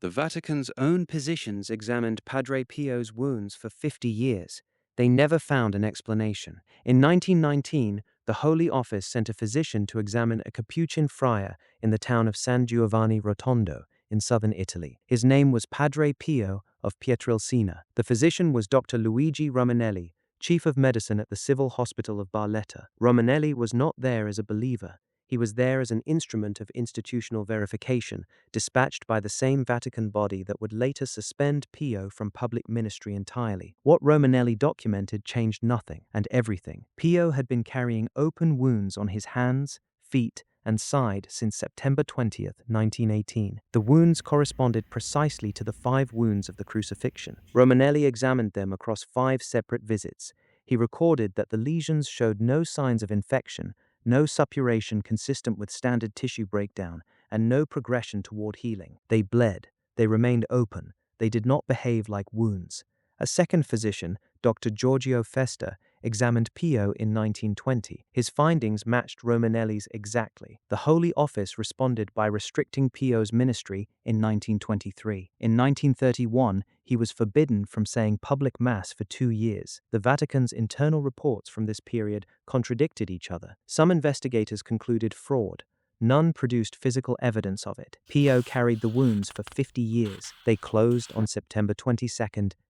The Vatican's own physicians examined Padre Pio's wounds for 50 years. They never found an explanation. In 1919, the Holy Office sent a physician to examine a Capuchin friar in the town of San Giovanni Rotondo in southern Italy. His name was Padre Pio of Pietrelcina. The physician was Dr. Luigi Romanelli, chief of medicine at the civil hospital of Barletta. Romanelli was not there as a believer. He was there as an instrument of institutional verification, dispatched by the same Vatican body that would later suspend Pio from public ministry entirely. What Romanelli documented changed nothing and everything. Pio had been carrying open wounds on his hands, feet, and side since September 20th, 1918. The wounds corresponded precisely to the 5 wounds of the crucifixion. Romanelli examined them across 5 separate visits. He recorded that the lesions showed no signs of infection, no suppuration consistent with standard tissue breakdown, and no progression toward healing. They bled. They remained open. They did not behave like wounds. A second physician, Dr. Giorgio Festa, examined Pio in 1920. His findings matched Romanelli's exactly. The Holy Office responded by restricting Pio's ministry in 1923. In 1931, he was forbidden from saying public mass for 2 years. The Vatican's internal reports from this period contradicted each other. Some investigators concluded fraud. None produced physical evidence of it. Pio carried the wounds for 50 years. They closed on September 22,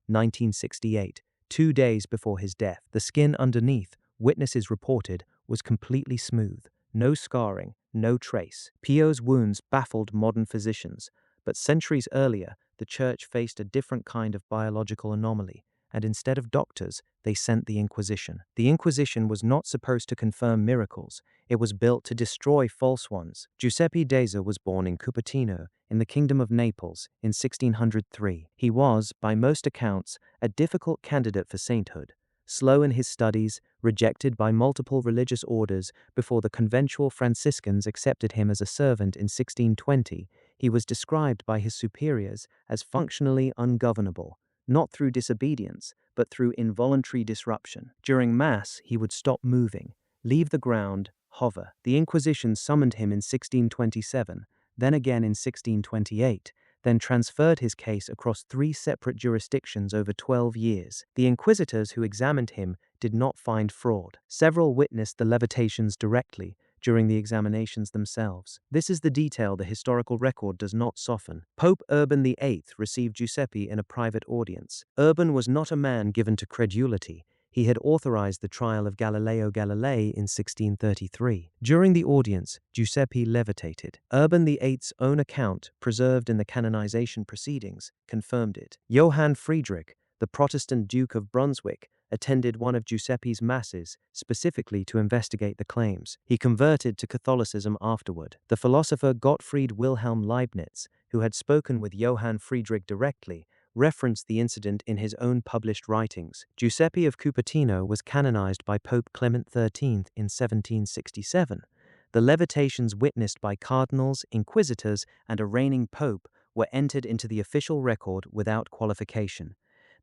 1968, 2 days before his death. The skin underneath, witnesses reported, was completely smooth. No scarring, no trace. Pio's wounds baffled modern physicians, but centuries earlier, the Church faced a different kind of biological anomaly, and instead of doctors, they sent the Inquisition. The Inquisition was not supposed to confirm miracles. It was built to destroy false ones. Giuseppe Deza was born in Cupertino, in the Kingdom of Naples, in 1603. He was, by most accounts, a difficult candidate for sainthood. Slow in his studies, rejected by multiple religious orders before the conventual Franciscans accepted him as a servant in 1620, he was described by his superiors as functionally ungovernable, not through disobedience, but through involuntary disruption. During Mass, he would stop moving, leave the ground, hover. The Inquisition summoned him in 1627, then again in 1628, then transferred his case across 3 separate jurisdictions over 12 years. The inquisitors who examined him did not find fraud. Several witnessed the levitations directly during the examinations themselves. This is the detail the historical record does not soften. Pope Urban VIII received Giuseppe in a private audience. Urban was not a man given to credulity. He had authorized the trial of Galileo Galilei in 1633. During the audience, Giuseppe levitated. Urban VIII's own account, preserved in the canonization proceedings, confirmed it. Johann Friedrich, the Protestant Duke of Brunswick, attended one of Giuseppe's masses, specifically to investigate the claims. He converted to Catholicism afterward. The philosopher Gottfried Wilhelm Leibniz, who had spoken with Johann Friedrich directly, referenced the incident in his own published writings. Giuseppe of Cupertino was canonized by Pope Clement XIII in 1767. The levitations witnessed by cardinals, inquisitors, and a reigning pope were entered into the official record without qualification.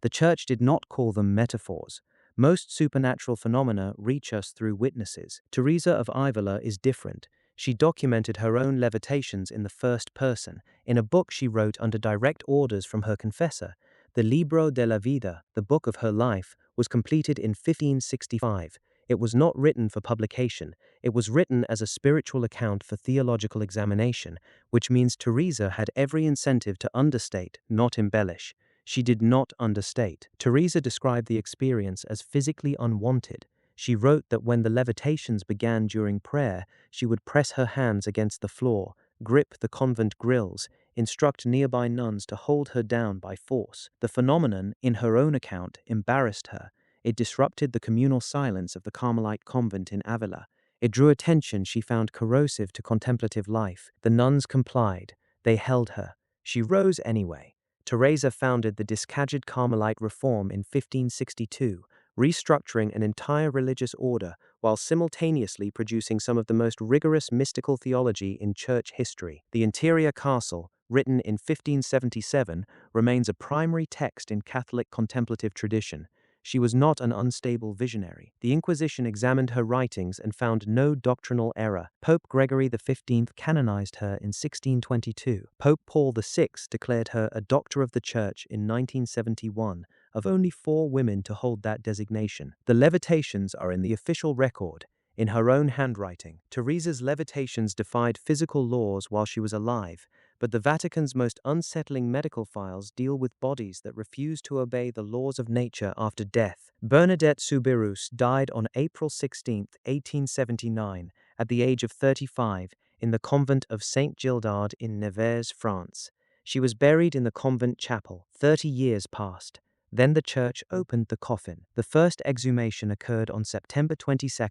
The Church did not call them metaphors. Most supernatural phenomena reach us through witnesses. Teresa of Avila is different. She documented her own levitations in the first person, in a book she wrote under direct orders from her confessor. The Libro della Vida, the book of her life, was completed in 1565. It was not written for publication. It was written as a spiritual account for theological examination, which means Teresa had every incentive to understate, not embellish. She did not understate. Teresa described the experience as physically unwanted. She wrote that when the levitations began during prayer, she would press her hands against the floor, grip the convent grills, instruct nearby nuns to hold her down by force. The phenomenon, in her own account, embarrassed her. It disrupted the communal silence of the Carmelite convent in Avila. It drew attention she found corrosive to contemplative life. The nuns complied. They held her. She rose anyway. Teresa founded the Discaged Carmelite reform in 1562, restructuring an entire religious order while simultaneously producing some of the most rigorous mystical theology in church history. The interior castle, written in 1577, remains a primary text in Catholic contemplative tradition. She was not an unstable visionary. The Inquisition examined her writings and found no doctrinal error. Pope Gregory XV canonized her in 1622. Pope Paul VI declared her a Doctor of the Church in 1971, of only 4 women to hold that designation. The levitations are in the official record, in her own handwriting. Teresa's levitations defied physical laws while she was alive, but the Vatican's most unsettling medical files deal with bodies that refuse to obey the laws of nature after death. Bernadette Soubirous died on April 16, 1879, at the age of 35, in the convent of Saint Gildard in Nevers, France. She was buried in the convent chapel. 30 years passed. Then the church opened the coffin. The first exhumation occurred on September 22,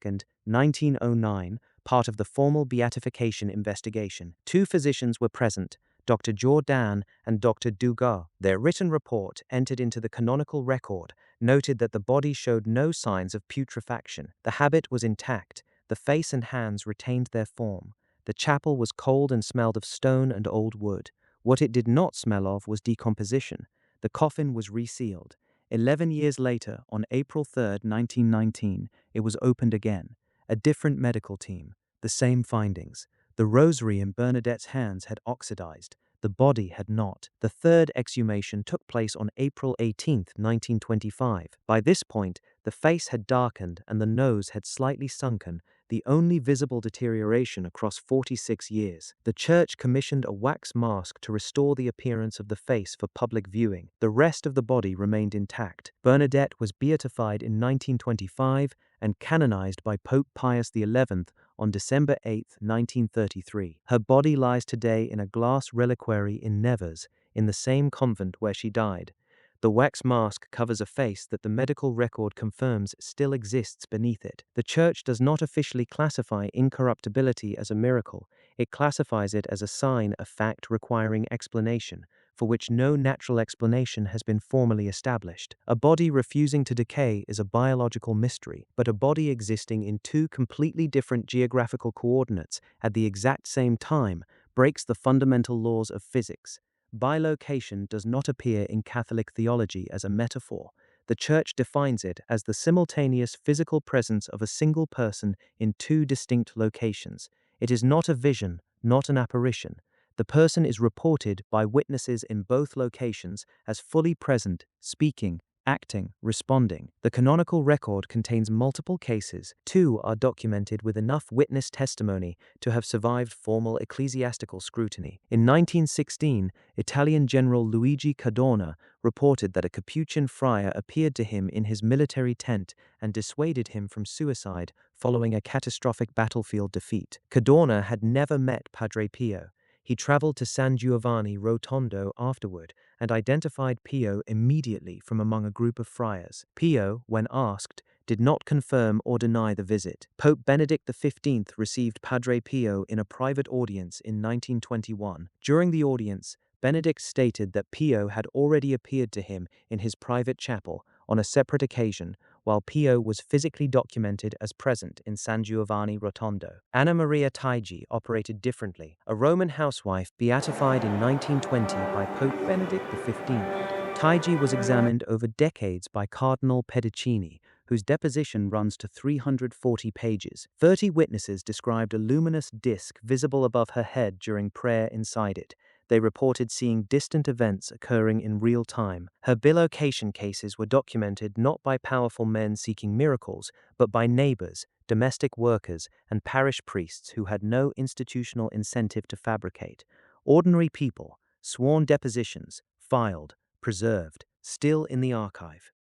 1909, part of the formal beatification investigation. 2 physicians were present, Dr. Jourdan and Dr. Dugas. Their written report, entered into the canonical record, noted that the body showed no signs of putrefaction. The habit was intact. The face and hands retained their form. The chapel was cold and smelled of stone and old wood. What it did not smell of was decomposition. The coffin was resealed. 11 years later, on April 3, 1919, it was opened again. A different medical team. The same findings. The rosary in Bernadette's hands had oxidized. The body had not. The third exhumation took place on April 18, 1925. By this point, the face had darkened and the nose had slightly sunken, the only visible deterioration across 46 years. The church commissioned a wax mask to restore the appearance of the face for public viewing. The rest of the body remained intact. Bernadette was beatified in 1925 and canonized by Pope Pius XI on December 8, 1933. Her body lies today in a glass reliquary in Nevers, in the same convent where she died. The wax mask covers a face that the medical record confirms still exists beneath it. The Church does not officially classify incorruptibility as a miracle. It classifies it as a sign of fact requiring explanation, for which no natural explanation has been formally established. A body refusing to decay is a biological mystery, but a body existing in 2 completely different geographical coordinates at the exact same time breaks the fundamental laws of physics. Bilocation does not appear in Catholic theology as a metaphor. The Church defines it as the simultaneous physical presence of a single person in 2 distinct locations. It is not a vision, not an apparition. The person is reported by witnesses in both locations as fully present, speaking, acting, responding. The canonical record contains multiple cases. 2 are documented with enough witness testimony to have survived formal ecclesiastical scrutiny. In 1916, Italian General Luigi Cadorna reported that a Capuchin friar appeared to him in his military tent and dissuaded him from suicide following a catastrophic battlefield defeat. Cadorna had never met Padre Pio. He traveled to San Giovanni Rotondo afterward and identified Pio immediately from among a group of friars. Pio, when asked, did not confirm or deny the visit. Pope Benedict XV received Padre Pio in a private audience in 1921. During the audience, Benedict stated that Pio had already appeared to him in his private chapel on a separate occasion, while Pio was physically documented as present in San Giovanni Rotondo. Anna Maria Taigi operated differently. A Roman housewife beatified in 1920 by Pope Benedict XV. Taigi was examined over decades by Cardinal Pedicini, whose deposition runs to 340 pages. 30 witnesses described a luminous disc visible above her head during prayer inside it. They reported seeing distant events occurring in real time. Her bilocation cases were documented not by powerful men seeking miracles, but by neighbors, domestic workers, and parish priests who had no institutional incentive to fabricate. Ordinary people, sworn depositions, filed, preserved, still in the archive.